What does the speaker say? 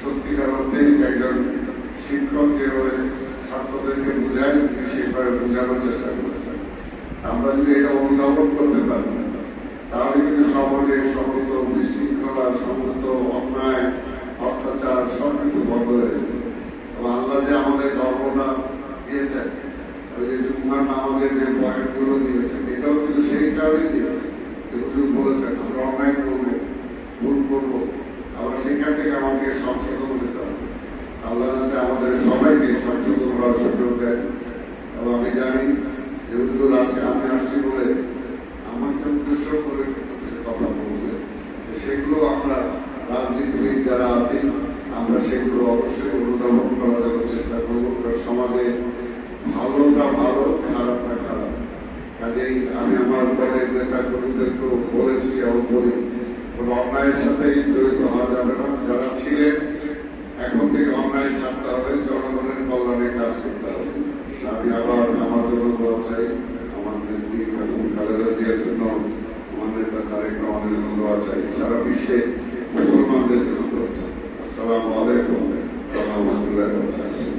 সত্যিকার অর্থে একজন শিক্ষক যেভাবে ছাত্রদেরকে বোঝায় তিনি সেভাবে বোঝানোর চেষ্টা করেছেন। আমরা যদি এটা অনুধাবন করতে পারি তাহলে কিন্তু সমাজের সমস্ত বিশৃঙ্খলা, সমস্ত অন্যায়, অত্যাচার সবকিছু বন্ধ হয়ে যাবে। এবং আল্লাহ যে আমাদের ধর্মটা দিয়েছেন, ওই যে জুম্মার নামাজের যে বয়ানগুলো দিয়েছেন, এটাও কিন্তু সেই কারণেই দিয়েছেন। হুজুর বলেছেন আমরা অন্যায় করবো, ভুল করবো, আবার সেখান থেকে আমাকে সংশোধন দিতে হবে। আল্লাহ যাতে আমাদের সবাইকে সংশোধন করার সুযোগ দেয়। এবং আমি জানি যে হুজুর আজকে আমি আসছি বলে আমাকে উদ্দেশ্য করে কথা বলছে, সেগুলো আমরা রাজনীতিবিদ যারা আছি আমরা সেগুলো অবশ্যই অনুধাবন করার চেষ্টা করবো। সমাজে ভালোটা ভালো, খারাপটা খারাপ। কাজেই আমি আমার দলের নেতা কর্মীদেরকেও বলেছি এবং বলি কোন অন্যায়ের সাথেই জড়িত হওয়া যাবে না। যারা ছিলেন এখন থেকে অন্যায় ছাড়তে হবে, জনগণের কল্যাণে কাজ করতে হবে। আমি আবার আমার জন্য দোয়া চাই, আমার নেত্রী খালেদা জিয়ার জন্য, আমার নেতা তারেক রহমানের জন্য দোয়া চাই, সারা বিশ্বে মুসলমানদের জন্য দোয়া চাই। আসসালামু আলাইকুম ওয়া রাহমাতুল্লাহি ওয়া বারাকাতুহু।